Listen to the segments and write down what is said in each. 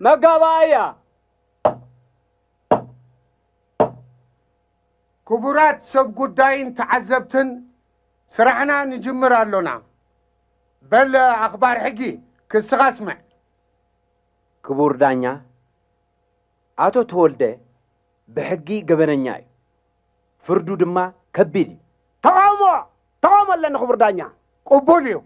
مقابايا كبرات سب قداين تعذبتن سرحنا نجمر اللونا بل أخبار حقي كسغا اسمع كبور دانيا عطو تولده بحقي قبننياي فردو دما كبيدي تقاموا لنا كبور دانيا قبوليو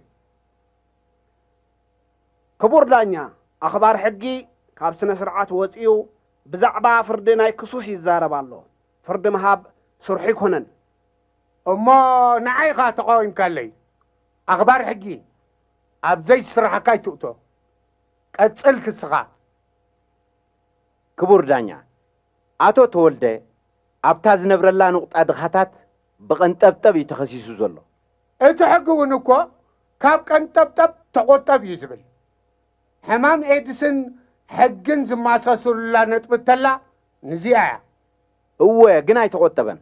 كبور دانيا أخبار حقي كابسنا سرعات وطيو بزعبا فردنا كسوس يزارب الله فرد مهاب سرحي كونن أما نعيقا تقاوم كالي أخبار حقي أبزي سرحا كاي تؤتو كتسلك السغا كبور دانيا عطو تولده أبتاز نبرلا نقطة دخاتات بقنطبطب يتخسيسو زلو اتحقوا نكو كاب قنطبطب تقطب يزبل حمام إيدسن حقن زماساسو لا نطبتلا نزيعا هو جناي تقطبن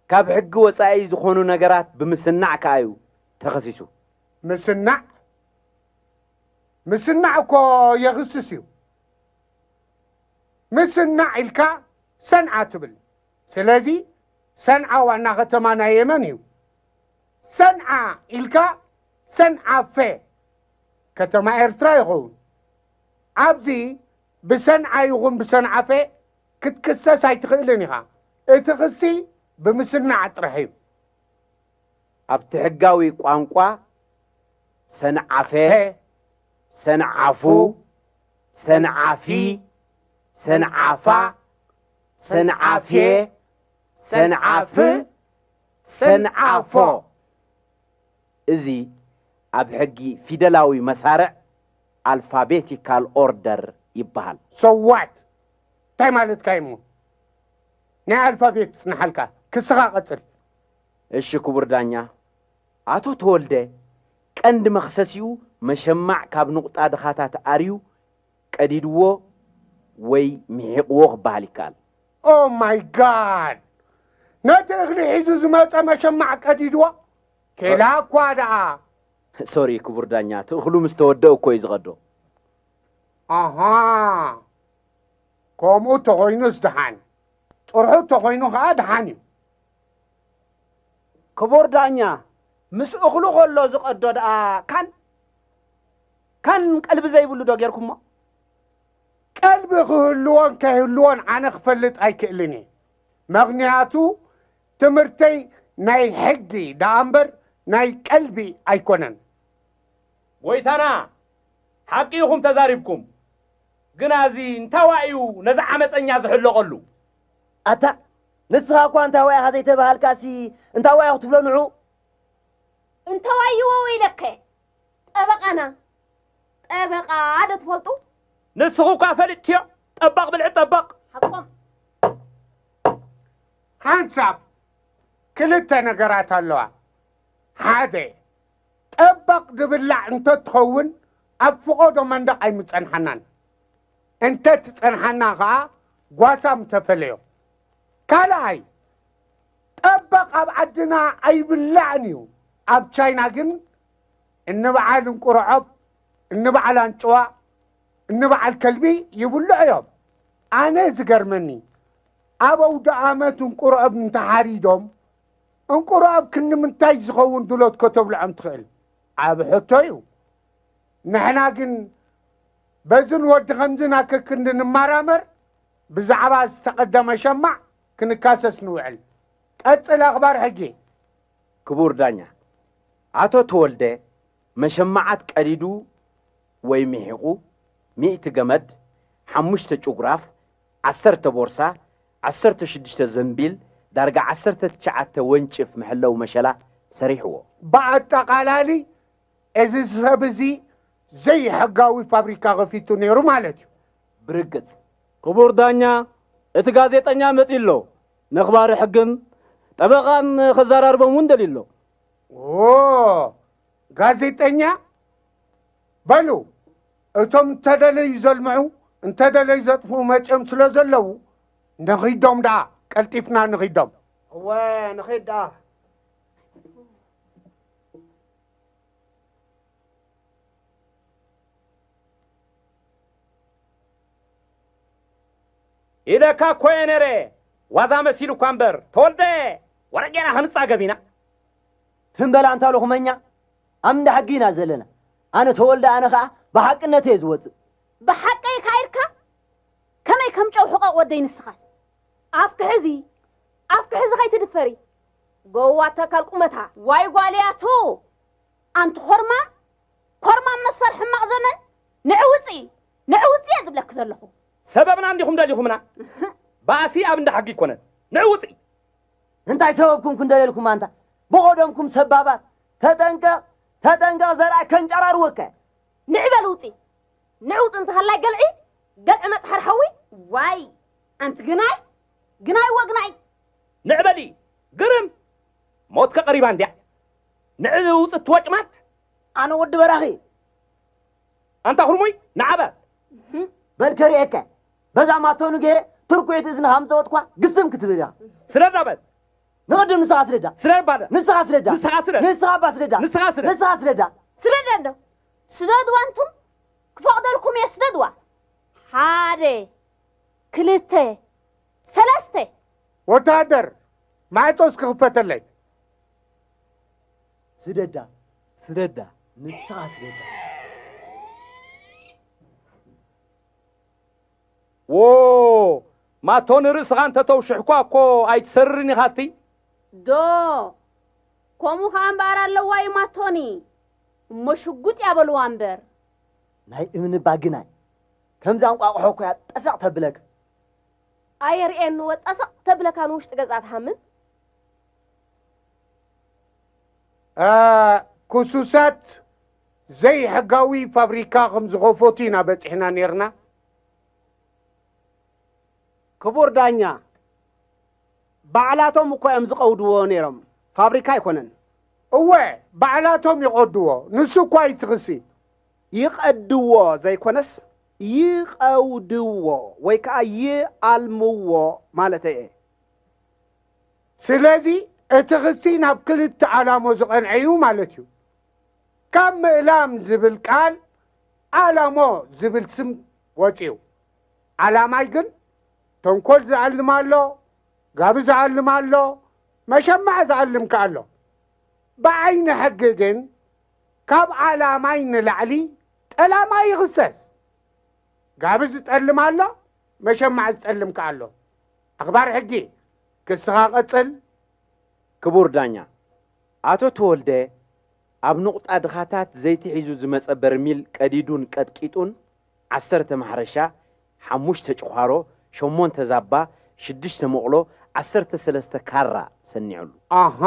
كاب حق وصاي زخونو نغرات بمسنع كايو تخسيسو مسنع كو يغسسيو مسنع الكا سنعة تبل سلازي سنعة وانا ختمانا يمنيو سنعة الكا سنعة في كتما إرترا يغون عبزي بسنعة يغون بسنعة في كتكسس هايتغيلنيها اتغسي بمسنع ترحيب أبتحقاوي قوانقوا سنعفي سنعفو سنعفي سنعفا سنعفي سنعف سنعفو إزي أبحقي فيدلاوي مسارع alphabetical order يبهال سوات تاي مالت كايمو نا الفابيت نحلكا كسغا قتل እሺ ክቡር ዳኛ አቶ ተወልደ ቀንድ መክሰሲዩ መሸማዕ ካብ ንቁጣ ድኻታት አርዩ ቀዲድዎ ወይ ሚሕቅዎ ክበሃል ይከኣል ኦ ማይ ጋድ ነቲ እኽሊ ሒዙ ዝመፀ መሸማዕ ቀዲድዎ ኬላ እኳ ደኣ ሶሪ ክቡር ዳኛ እቲ እኽሉ ምስ ተወደአ እኮ እዩ ዝቐዶ ኣሃ ከምኡ ተኾይኑስ ድሓን ጥርሑ ተኾይኑ ከዓ ድሓን እዩ كبور دانيا مس أخلو خلو زقدو دا كان قلب زي بلو دا غيركم ما قلب خلوان كهلوان عنا خفلت اي كئلني مغنياتو تمرتي ناي حقي دا أمبر ناي قلبي اي كونن ويتانا حقيهم تزاربكم جنازي انتواعيو نزع مصنيا زحلو قلو أتا نسخة أنت واي هذا يتبع الكاسي أنت واي أخطفلو نعو أنت واي ويلك أبقنا أبقى عادة تفلطو نسخة كافلت يا طبق بالعطبق حقهم حنساب كلتا نقرات اللوع هذا طبق دبلع انت تخون أبفقودو مندق أي متسنحنان انت تسنحنا غا قواسام تفليو كالاي طبق اب عدنا اي بلعنيو اب تشاينا جن النبعال انقرعب النبعال انشوا النبعال كلبي يبلعيهم انا زقرمني ابو دعامات انقرعب انتحاريدهم انقرعب كن من تاج زخون دولوت كتب لعم تخيل اب حطيو نحنا جن بزن ود خمزنا ككن نمارامر بزعبا استقدم شمع كنكاسس نوعل قتل اخبار حقي كبور دانيا عطو تولده مشمعات قريدو وي ميحقو 100 جمد 5 جغراف 10 بورصه 16 زنبيل درجه 19 ونشف محلو مشلا سريحو باعتقالالي ازي سبزي زي حقاوي فابريكا غفيتو نيرو مالتي برقت كبور دانيا እቲ ጋዜጠኛ መጽኢሎ ነኽባሪ ሕግን ጠበቃን ከዘራርቦም እውን ደሊሎ ኦ ጋዜጠኛ በሉ እቶም ተደለዩ ዘልምዑ እንተደለዩ ዘጥፉ መጨም ስለ ዘለው ንኺዶም ዳ ቀልጢፍና ንኺዶም هو نخيد إذا كا كوينري وذا مسيلو كامبر تولدي ورجعنا هنصا قبينا تنبل أنت له خمنيا أمد حقينا زلنا أنا تولد أنا خا بحق النتيز وز بحق أي كايركا كما يكم جو حقوق ودين السخاس أفك حزي خاي تدفري قواتك القمتها واي قالياتو أنت خرما مسفر حمق زمن نعوتي يزبلك زلخو سببنا عندكم داليكمنا باسي أبن حقي كونت نعوتي انت سببكم كن دليلكم أنت بقدمكم سبابات تتنقى زرع كنجرار وكا نعوت انت هلا قلع متحر حوي واي أنت قناي وقناي نعبلي قرم موتك قريبان دي نعوت توجمات أنا ود براخي أنت هرمي نعبا بالكريكا بزع ما تونو غير تركويت إذن همزة وطقوا قسم كتبيا سرد نعبد نقدم نسخة سردا سرد بعد نسخة سردا سداد وانتم كفقدركم يسددوا حادي كلته سلسته وتادر ما يتوسك خفت اللي سردا نسخة سردا وو ما تونرس أنت توشحكوا كو أي تسرني خاتي دو كومو خامبار اللواي ما توني مشقوت يا بلوانبر ناي من باقناي كم زان قاقحوكو يا تسع تبلك اير انو تسع تبلك انو وشت قزات حمد كسوسات زي حقاوي فابريكا خمز غوفوتينا بتحنا نيرنا كبور دانيا بعلاتهم እኮ እዮም ዝቀውድዎ ነይሮም ፋብሪካ አይኮነን እወ بعلاتهم يقودوا نسو كواي تغسي ይቀድዎ ዘይኮነስ ይቀውድዎ ወይ ከዓ ይአልምዎ ማለት እየ ስለዚ اتغسي ናብ ክልተ ዓላሞ ዝቀንዐዩ ማለት እዩ ካብ ምእላም ዝብል ቃል ዓላሞ ዝብል ስም ወፂኡ ዓላማይ ግን ተንኮል ዝዓልም ኣሎ ጋቢ ዝዓልም ኣሎ መሸማዕ ዝዓልም ከኣሎ ብዓይኒ ሕጊ ግን ካብ ዓላማይ ንላዕሊ ጠላማይ ይኽሰስ ጋቢ ዝጠልም ኣሎ መሸማዕ ዝጠልም ከኣሎ ኣኽባር ሕጊ ክስኻ ቐፅል ክቡር ዳኛ ኣቶ ተወልደ ኣብ ንቑጣ ድኻታት ዘይቲ ሒዙ ዝመፀ በርሚል ቀዲዱን ቀጥቂጡን 10 ማሕረሻ 5 ጭዃሮ 8 ዛባ 6 መቕሎ 13 ካራ ሰኒዑሉ ኣሃ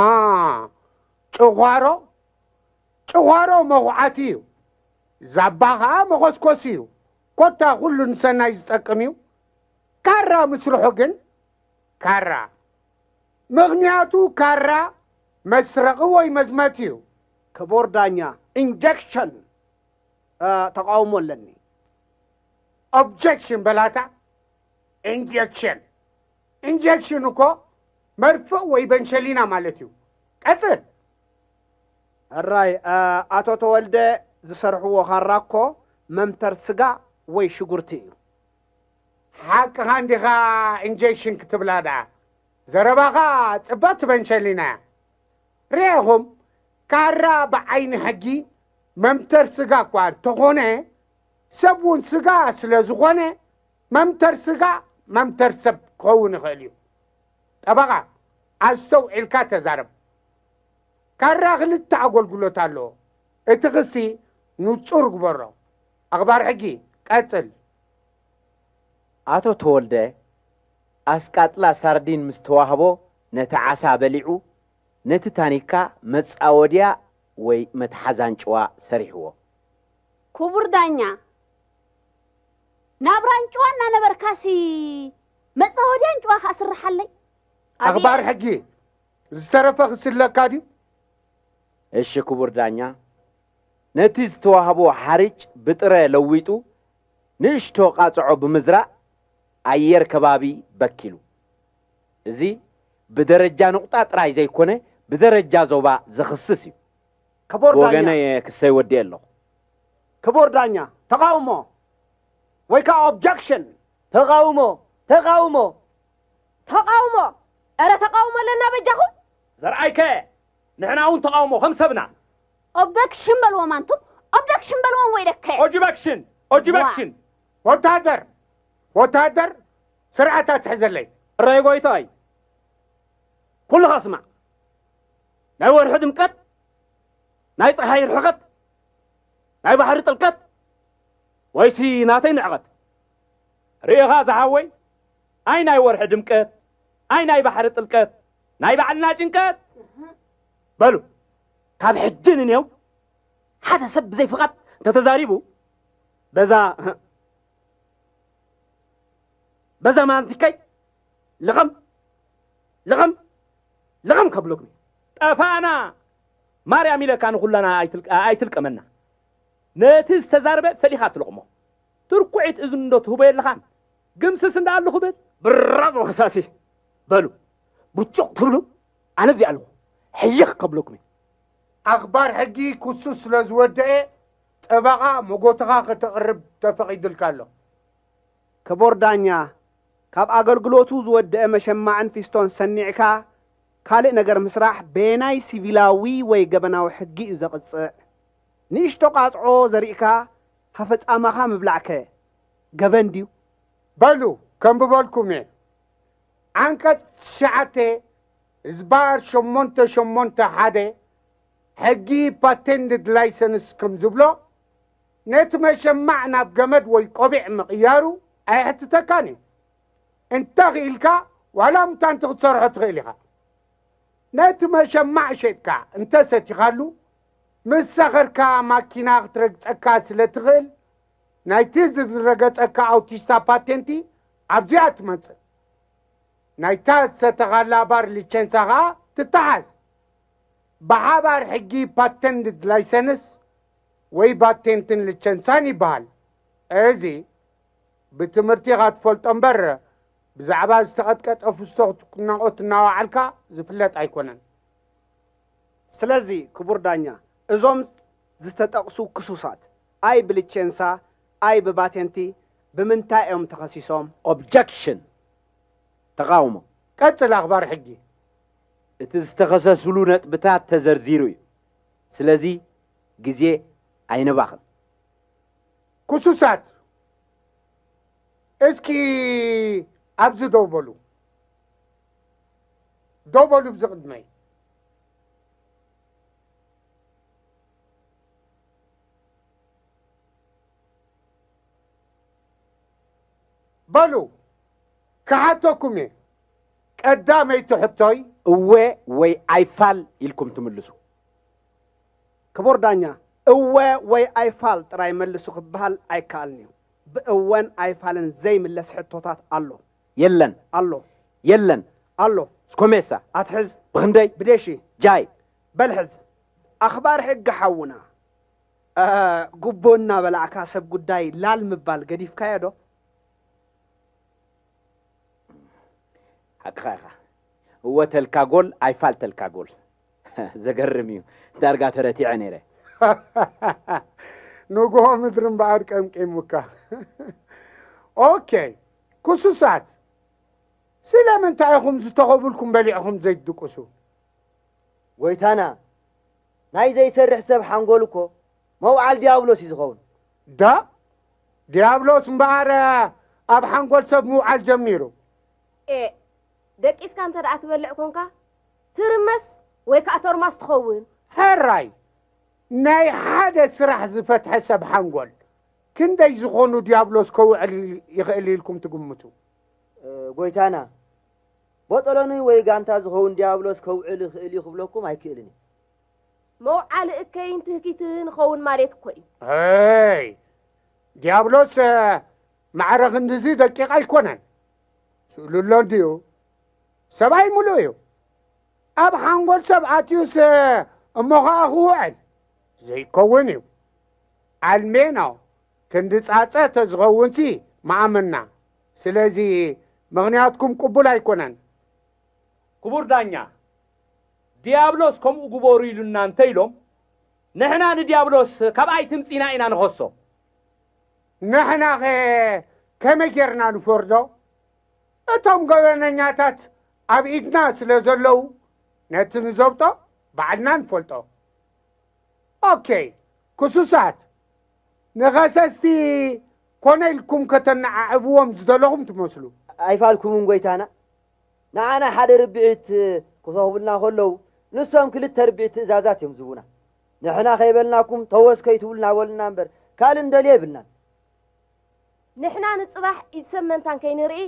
ጭዃሮ መኹዓት እዩ ዛባ ኸዓ መኾስኮስ እዩ ኮታ ኩሉ ንሰናይ ዝጠቅም እዩ ካራ ምስርሑ ግን ካራ ምኽንያቱ ካራ መስረቂ ወይ መዝመት እዩ ክቡር ዳኛ ኢንጀክሽን ተቃውሞ ኣለኒ ኦብጀክሽን በላታ ኢንጀክሽን እኮ መርፍእ ወይ በንሸሊና ማለት እዩ ቀፅል እራይ ኣቶ ተወልደ ዝሰርሕዎ ካራ እኮ መምተር ስጋ ወይ ሽጉርቲ እዩ ሓቅኻ እንዲኻ ኢንጀክሽን ክትብላ ደኣ ዘረባኻ ጽበት በንሸሊና ርኢኹም ካራ ብዓይኒ ሕጊ መምተር ስጋ እኳ እንተኾነ ሰብ እውን ስጋ ስለ ዝኾነ መምተር ስጋ መምተር ሰብ ክኸውን ይኽእል እዩ ጠበቓ ኣስተውዒልካ ተዛረብ ካራ ክልተ ኣገልግሎት ኣለዎ እቲ ክሲ ንጹር ግበሮ ኣኽባር ሕጊ ቀጽል ኣቶ ተወልደ ኣስቃጥላ ሳርዲን ምስ ተዋህቦ ነቲ ዓሳ በሊዑ ነቲ ታኒካ መጻወድያ ወይ መትሓዛን ጭዋ ሰሪሕዎ ክቡር ዳኛ ናብራን ጭዋና ነበርካሲ መጻወድያን ጭዋ ካስርሓለይ ኣኽባር ሕጊ ዝተረፈ ክስለካ ድዩ እሺ ክቡር ዳኛ ነቲ ዝተዋህቦ ሓርጭ ብጥረ ለዊጡ ንእሽቶ ቃጽዖ ብምዝራእ ኣየር ከባቢ በኪሉ እዚ ብደረጃ ንቑጣ ጥራይ ዘይኮነ ብደረጃ ዞባ ዝኽስስ እዩ ክቡር ዳኛ ወገነየ ክሰይ ወዲ ኣለኹ ክቡር ዳኛ ተቃውሞ ወይ ከዓ ኦብጀክሽን تقاومو أرى تقاومو لنا بجاكم زرعيك نحنا اون تقاومو خمسبنا أبدك شمبل ومانتم أبدك شمبل ويدك اوجبكشن وتادر سرعة تحزن لي الرأي قويتاي كلها اسمع ناي ورحد مكت ناي صحاي الحقت ناي بحر طلقت ويسي ناتين عقت ريغا زحوي اي ناي ورحد مكت اي ناي بحر طلقت ناي بعلنا جنكت بلو كاب حجن نيو حدا سب زي فقط تتزاريبو بزا ما انتكي لغم قبلكم طفانا ماريام إلى كانوا كلنا آيتلك منا نتيز تزاربة فليخات لقمه تركوعت إذن دوت هبير لخان قمس سندال لخبت برافو خساسي بلو بوتشوق تبلو أنا بدي ألو حيخ قبلكم أخبار حقي كسوس لزودة تبغى مقوتها تقرب تفقيد الكالو كبور دانيا كاب أغلغلوتو زودة مشمعن فيستون سنعكا كالي نجر مسرح بيناي سيفيلاوي ويقبناو حقي زقص نيشتو قاطعو زريكا حفظ أماخا مبلعك قبن ديو بلو كم ببالكم عنك شعته زبار شمونتا حدا حقي باتندد لايسنس كم زبلو نت مشمعنا بجمد ويقبع مقيارو أي حتى تكاني انت غيلكا ولا متان تختصر حت غيلها نت مشمع شيكا انت ستخلو مسخركا ماكينة ترقصكا سلتغل نايتيز ترقصكا او تيستا باتنتي ابزيات منص نايتاز ستغلا بار ليشنساغا تتحز بحابار حقي باتنت لايسنس وي باتنتن ليشنساني بال ازي بتمرتي غاتفولت امبر بزعبا استقطقط افستو نقط ناوعلكا زفلت ايكونن سلازي كبور دانيا ازوم زتتقسو كسوسات اي بليتشنسا اي بباتنتي بمنتايهم تخصيصهم objection تقاومه قتل اخبار حقي اتستخصصلو نطبታት ተዘርዚሩ እዩ ስለዚ ግዜ አይነባኽን كسوسات اسكي ابز دوبلو بزقدمي بلو كحاتوكم قدامي تحطوي እወ ወይ አይፋል ኢልኩም ትምልሱ كبور دانيا اوه وي ايفال تراي ملسو خبال ايكالنيو بأوان ايفالن زي ملس حطوطات الله የለን الله سكوميسا اتحز بخندي بديشي جاي بلحز اخبار حق حونا قبونا بلعكا سب قداي لالمبال قديف كايدو حقا هو تلكا جول ايفال تلكا جول زقرميو دارقا ترتي عنيره نوغو مدرم بعد كم كيموكا اوكي كسوسات سلام انت ايخم زتقبلكم بليعهم زي الدقسو ويتانا ناي زي سرح سب حنقولكو موعال ديابلوس يزغون دا ديابلوس مبارا اب حنقول سب موعال جميرو إيه دقيس كانت رأت بلعكونكا ترمس ويكأتور ما استخون هراي ناي حدا سرح زفت حسب حنقول كندا يزغونو ديابلوس كوعلي يخلي لكم تقمتو قويتانا بطلوني ويغانتا زغون ديابلوس كوعلي خيلي خبلوكم هاي كيلني موعال إكاين تهكيتين خون ماريت كوي هاي ديابلوس معرغ اندزي دقيقة يكونن سؤلو اللونديو سبعي ملويو اب حنقول سبعاتيوس اموغا اخوعن زي كونيو المينو كندس عطا تزغونتي معامنا سلازي مغنياتكم قبول ايكونن كبور دانيا ديابلوس كم اغبوري لنا انتيلوم نحنا نديابلوس كباي تمصينا اينا نخصو نحنا كما جرنا نفردو እቶም ገበነኛታት ኣብ ኢድና ስለ ዘለዉ ነቲ ንዘብጦ ባዕልና ንፈልጦ ኦኬ ክሱሳት ንኸሰስቲ ኮነ ኢልኩም ከተነዓዕብዎም ዝደለኹም ትመስሉ ኣይፋልኩምን ጎይታና ንዓና ሓደ ርብዒት ክተኽቡልና ከለዉ ንሶም ክልተ ርብዒት ትእዛዛት እዮም ዝቡና ንሕና ከይበልናኩም ተወስከይ ትብሉና በሉና እምበር ካልእ እንደልየ ይብልናን ንሕና ንፅባሕ ኢድሰመንታን ከይንርኢ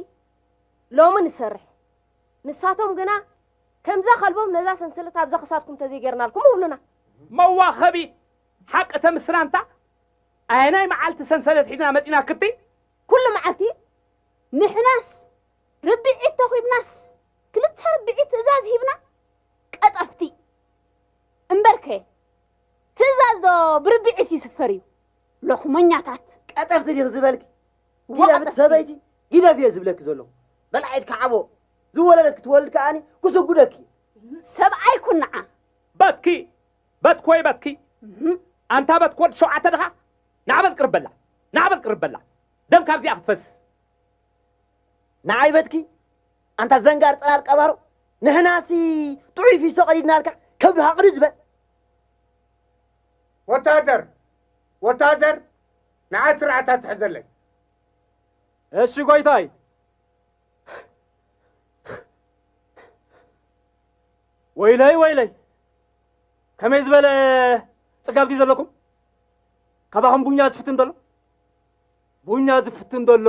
ሎሚ ንሰርሕ ንሳቶም ግና ከምዛ ኸልቦም ነዛ ሰንሰለት ኣብዛ ክሳድኩም ተዘይጌርናልኩም ይብሉና መዋኸቢ ሓቂ ተምስናንታ ኣየናይ መዓልቲ ሰንሰለት ሒዝና መፂና ክቲ ኩሉ መዓልቲ ንሕናስ ርብዒት ተኺብናስ ክልተ ርብዒት ትእዛዝ ሂብና ቀጠፍቲ እምበርከ ትእዛዝ ዶ ብርብዒት ይስፈር እዩ ለኹመኛታት ቀጠፍቲ ዲኽ ዝበልክ ጊዳፍት ሰበይቲ ጊዳፍ እየ ዝብለክ ዘለኹ በልዓይት ከዓቦ ዝወለደት ክትወልድ ከኣኒ ክስጉደኪ ሰብኣይ ኩንዓ በትኪ በትኮይ በትኪ ኣንታ በትኮድ ሸውዓተ ድኻ ንዓበል ቅርበላ ንዓበል ቅርበላ ደም ካብዚኣ ክትፈስስ ንዓይ በትኪ ኣንታ ዘንጋር ፀላር ቀባሮ ንሕናሲ ጥዑይ ፊሶ ቀዲድናልካ ከብድኻ ቅድድ በል ወታደር ንዓይ ስርዓታት ትሕዘለይ እሺ ጎይታይ ወይለይ ከመይ ዝበለ ፅጋብ ድዩ ዘለኩም ካባኹም ቡኛ ዝፍትን ደሎ ቡኛ ዝፍትን ደሎ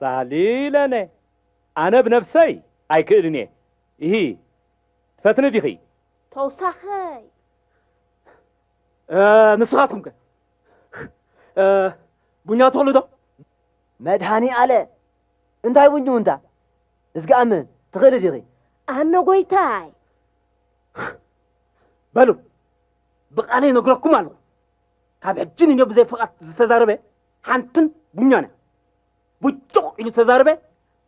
ሳሊለነ ኣነ ብነፍሰይ ኣይክእልን እየ ይሂ ትፈትኒ ዲኺ ተውሳኸይ ንስኻትኩም ከ ቡኛ ትኽእሉ ዶ መድሃኒ ኣለ እንታይ ቡኙ እንታ እዝገኣምን ትኽእል ዲኺ ኣነ ጎይታይ በሉ ብቓለይ ነግረኩም ኣለኹ ካብ ሕጅን እኒኦ ብዘይ ፍቓት ዝተዛረበ ሓንትን ቡኛና ብጭቕ ኢሉ ተዛረበ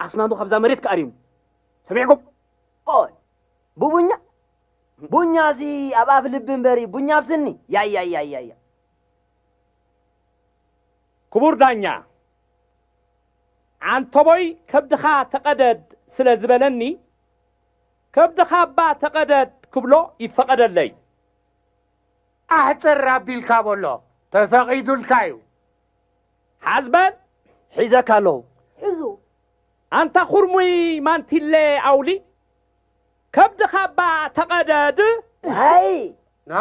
ኣስናዱ ካብዛ መሬት ከኣርዩኒ ሰሚዕኩም ቆይ ብቡኛ ቡኛ ሲ ኣብ ኣፍ ልቢ እምበሪ ቡኛ ኣብስኒ ያያያያያ ክቡር ዳኛ አንተቦይ ከብድኻ ተቀደድ ስለ ዝበለኒ ከብድኻ ባ ተቀደድ ክብሎ ይፈቀደለይ ኣሕፅር ኣቢልካ በሎ ተፈቒዱልካ እዩ ሓዝበል ሒዘካ ኣለኹ ሕዙ አንታ ኹርሙይ ማንቲለ ኣውሊ ከብድኻ ባ ተቀደድ ሃይ ና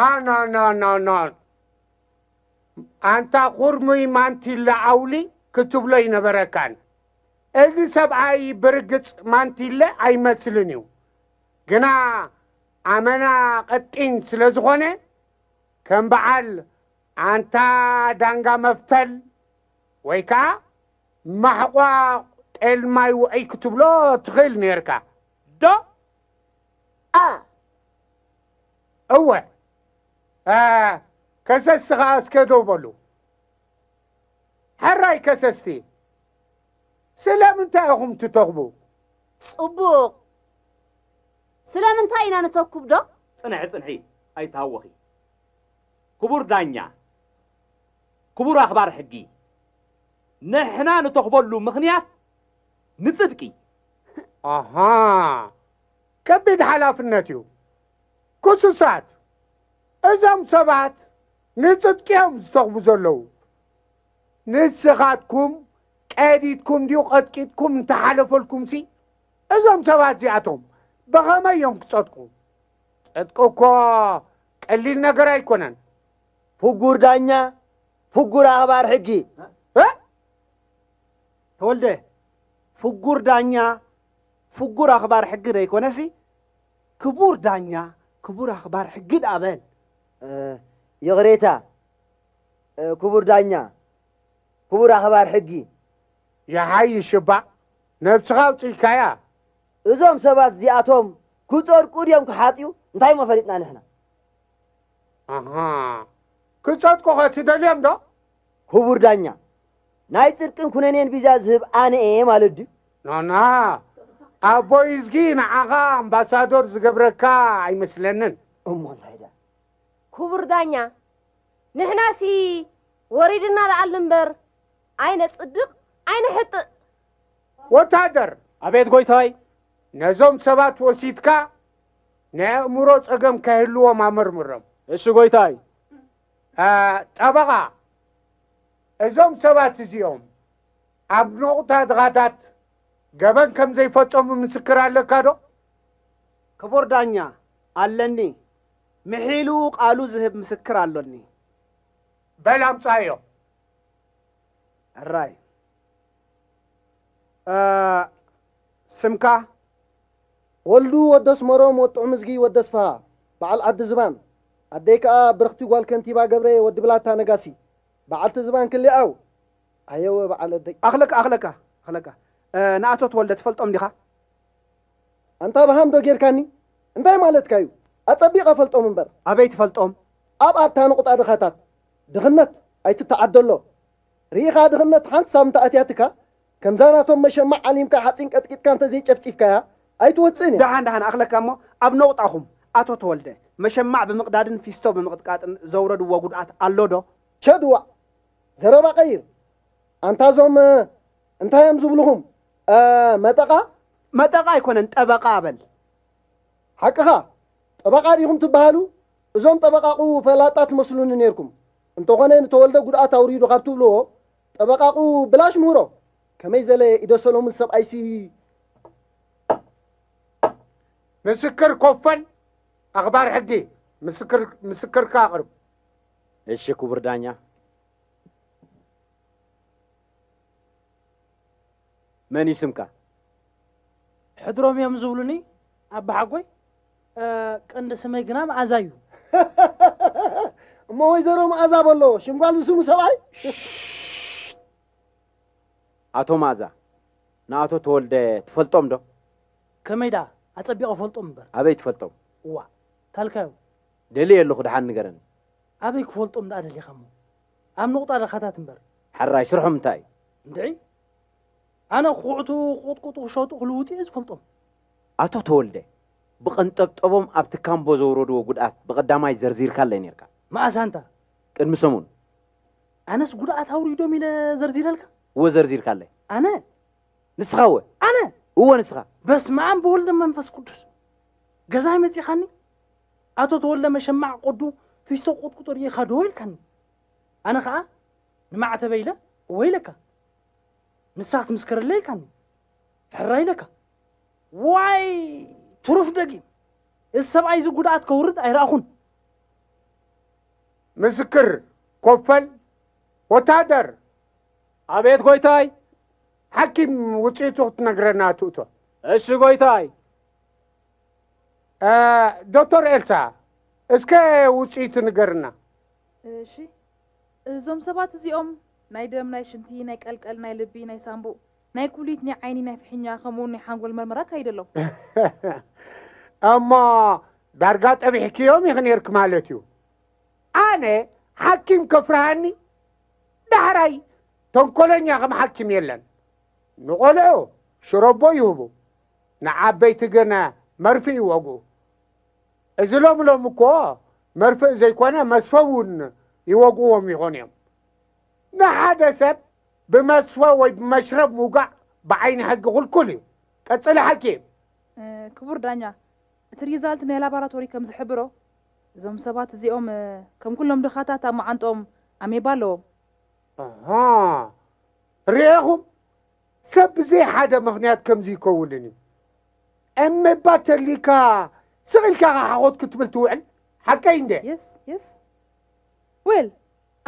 አንታ ኹርሙይ ማንቲለ ኣውሊ ክትብሎ ይነበረካን እዚ ሰብኣይ ብርግፅ ማንቲለ ኣይመስልን እዩ ግና ኣመና ቀጢን ስለ ዝኾነ ከም በዓል አንታ ዳንጋ መፍተል ወይ ከዓ ማሕቋ ጤልማይ ውዒ ክትብሎ ትኽእል ነርካ ዶ እወ ከሰስቲኻ እስከደው በሉ ሕራይ ከሰስቲ ስለምንታይ ኢኹም ትተኽቡ ጽቡቕ ስለምንታይ ኢና ንተኩብ ዶ ጽንሒ ኣይተሃወኺ ክቡር ዳኛ ክቡር ኣኽባር ሕጊ ንሕና ንተኽበሉ ምኽንያት ንጽድቂ ኣሃ ከቢድ ሓላፍነት እዩ ክሱሳት እዞም ሰባት ንጽድቂ እዮም ዝተኽቡ ዘለዉ ንስኻትኩም ቀዲድኩም ድዩ ቐጥቂጥኩም እንተሓለፈልኩም ሲ እዞም ሰባት እዚኣቶም ብኸመይ እዮም ክጸድቁ ጽድቂ እኮ ቀሊል ነገር ኣይኮነን ፍጉር ዳኛ ፍጉር ኣኽባር ሕጊ ተወልደ ፍጉር ዳኛ ፍጉር ኣኽባር ሕጊ ዶ ይኮነሲ ክቡር ዳኛ ክቡር ኣኽባር ሕጊ ዳበል ይቕሬታ ክቡር ዳኛ ክቡር ኣኽባር ሕጊ የሃይ ሽባእ ነብስኻ ውፅኢልካያ እዞም ሰባት እዚኣቶም ክጸድቁ ድዮም ክሓጢኡ እንታይ መፈሊጥና ንሕና ክጸድቁ ኸ ትደልዮም ዶ ክቡር ዳኛ ናይ ጽድቅን ኩነኔን ቪዛ ዝህብ ኣነ እየ ማለት ድዩ ናና ኣቦይ ዝጊ ንዓኻ ኣምባሳዶር ዝገብረካ ኣይመስለንን እሞ እንታይ ዳ ክቡር ዳኛ ንሕናሲ ወሪድና ለኣል እምበር ኣይነ ጽድቕ ኣይነ ሕጥእ ወታደር أبيت قويتاي ነዞም ሰባት ወሲድካ ናይ ኣእምሮ ፀገም ካይህልዎም ኣመርምሮም إيش قويتاي ጠበቓ እዞም ሰባት እዚኦም ኣብ ነቑጣ ድኻታት ገበን ከም ዘይፈጸሙ ምስክር ኣለካ ዶ ክቡር ዳኛ ኣለኒ ምሒሉ ቃሉ ዝህብ ምስክር ኣሎኒ በል ኣምፃዮ الراي ስምካ ወልዱ ወደስ መሮም ወጥዑ ምዝጊ ወደስ ፈሃ በዓል ዓዲ ዝባን ኣደይ ከዓ ብርክቲ ጓል ከንቲባ ገብረ ወዲ ብላታ ነጋሲ በዓልቲ ዝባን ክልኣው ኣየወ በዓል ኣደይ ኣኽለካ ንኣቶ ተወልደ ትፈልጦም ዲኻ ኣንታ ብሃም ዶ ጌርካኒ እንታይ ማለትካ እዩ ኣጸቢቐ ፈልጦም እምበር ኣበይ ትፈልጦም ኣብ ኣታ ንቑጣ ድኻታት ድኽነት ኣይትተዓደሎ ርኢኻ ድኽነት ሓንቲ ሳምንታ ኣትያትካ ከምዛናቶም መሸማዕ ዓሊምካ ሓፂን ቀጥቂጥካ እንተዘይጨፍጪፍካያ ኣይትወፅእን ደሓን ኣኽለካ እሞ ኣብ ነቑጣኹም ኣቶ ተወልደ መሸማዕ ብምቕዳድን ፊስቶ ብምቕጥቃጥን ዘውረድዎ ጉድኣት ኣሎ ዶ ሸድዋ ዘረባ ቀይር ኣንታዞም እንታይ እዮም ዝብልኹም መጠቓ ኣይኮነን ጠበቓ በል ሓቅኻ ጠበቓ ዲኹም ትበሃሉ እዞም ጠበቓቑ ፈላጣት መስሉኒ ነርኩም እንተኾነ ንተወልደ ጉድኣት ኣውሪዱ ካብ ትብልዎ ጠበቓቑ ብላሽ ምህሮ ከመይ ዘለ ኢደ ሰሎሙን ሰብኣይሲ ምስክር ኮፈል ኣኽባር ሕጊ ምስክርካ ኣቕርብ እሺ ክቡር ዳኛ መን ይስምካ ሕድሮም እዮም ዝብሉኒ ኣባ ሓጎይ ቀንዲ ስመይ ግና መዓዛ እዩ እሞ ወይዘሮ መዓዛ በሎ ሽምጓል ዝስሙ ሰብኣይ ኣቶ መዓዛ ንኣቶ ተወልደ ትፈልጦም ዶ ከመይ ዳ ኣጸቢቐ ፈልጦም እምበር ኣበይ ትፈልጦም ዋ ታልካዮ ደልየ ኣለኹ ድሓን ንገረኒ ኣበይ ክፈልጦም ዳ ደሊኻ እሞ ኣብ ንቑጣ ደኻታት እምበር ሓራይ ስርሖም እንታይ እዩ እንድዒ ኣነ ኩዕቱ ቁጥቁጡ ክሸጡ ክልውጡ እየ ዝፈልጦም ኣቶ ተወልደ ብቐንጠብጠቦም ኣብቲ ካምቦ ዘውረድዎ ጉድኣት ብቐዳማይ ዘርዚርካ ኣለይ ነርካ መኣሳንታ ቅድሚ ሰሙን ኣነስ ጉድኣት ኣውሪዶም ኢለ ዘርዚረልካ እወ ዘርዚርካ ኣለይ ኣነ ንስኻ ወ ኣነ እወ ንስኻ በስመ አብ በወልድ መንፈስ ቅዱስ ገዛይ መፂኻኒ ኣቶ ተወልደ መሸማዕ ቆዱ ፊስቶ ቁጥቁጦ ርኢኻ ዶ ኢልካኒ ኣነ ከዓ ንማዕተበ ኢለ እወ ኢለካ ንስኻ ትምስክረለ ኢልካኒ ሕራ ኢለካ ዋይ ትሩፍ ደጊም እዚ ሰብኣይ እዚ ጉድኣት ከውርድ ኣይረኣኹን ምስክር ኮፈል ወታደር أبيت قويتاي ሓኪም ውፅኢቱ ክትነግረና ትእቶ إيش قويتاي ዶክተር ኤልሳ እስከ ውፅኢቱ ንገርና እሺ እዞም ሰባት እዚኦም ናይ ደም ናይ ሽንቲ ናይ ቀልቀል ናይ ልቢ ናይ ሳምቡ ናይ ኩሊት ናይ ዓይኒ ናይ ፍሕኛ ከምኡውን ናይ ሓንጎል መርመራ ካይደሎም እሞ ዳርጋ ጠቢሕክዮም ይኽን ነርክ ማለት እዩ ኣነ ሓኪም ከፍርሃኒ ዳሕራይ ተንኮለኛ ከም ሓኪም የለን ንቆልዑ ሽረቦ ይህቡ ንዓበይቲ ግና መርፊ ይወግኡ እዚ ሎምሎም እኮ መርፍእ ዘይኮነ መስፈ እውን ይወግዎም ይኾን እዮም ንሓደ ሰብ ብመስፈ ወይ ብመሽረብ ምውጋዕ ብዓይኒ ሕጊ ኩልኩል እዩ ቀፅሊ ሓኪም ክቡር ዳኛ እቲ ሪዛልት ናይ ላቦራቶሪ ከም ዝሕብሮ እዞም ሰባት እዚኦም ከም ኩሎም ድኻታት ኣብ መዓንጦም ኣሜባ ኣለዎም ርኢኹም ሰብ ብዘይ ሓደ ምኽንያት ከምዚ ይከውልን እዩ ኣሜባ ተሊካ ስቕኢልካ ሓኾት ክትብል ትውዕል ሓቀይ እንደ የስ ወል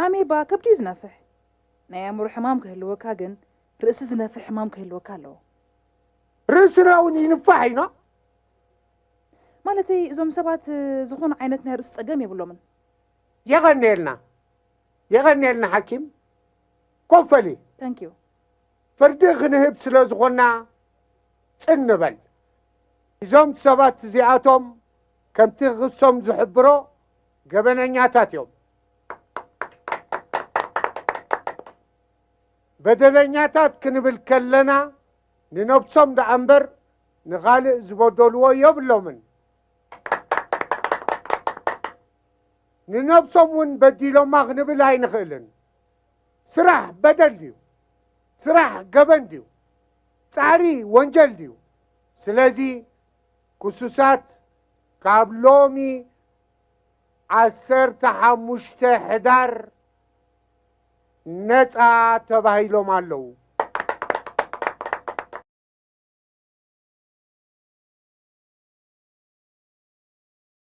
ኣሜባ ከብዲ እዩ ዝነፍሕ ናይ ኣእምሮ ሕማም ክህልወካ ግን ርእሲ ዝነፍሕ ሕማም ክህልወካ ኣለዎ ርእስና እውን ይንፋሕ ኢና ማለተይ እዞም ሰባት ዝኾነ ዓይነት ናይ ርእሲ ፀገም የብሎምን የቐኒየልና ሓኪም ኮፈሊ ታንኪዩ ፍርዲ ክንህብ ስለ ዝኾና ፅንበል እዞም ሰባት እዚኣቶም ከምቲ ክሶም ዝሕብሮ ገበነኛታት እዮም በደለኛታት ክንብል ከለና ንነብሶም ዳኣ እምበር ንኻልእ ዝበደልዎ የብሎምን ንነብሶም እውን በዲሎማ ክንብል ኣይንኽእልን ስራሕ በደል ድዩ ስራሕ ገበን ድዩ ጻዕሪ ወንጀል ድዩ ስለዚ ክሱሳት ካብ ሎሚ 15 ሕዳር ነፃ ተባሂሎም ኣለዉ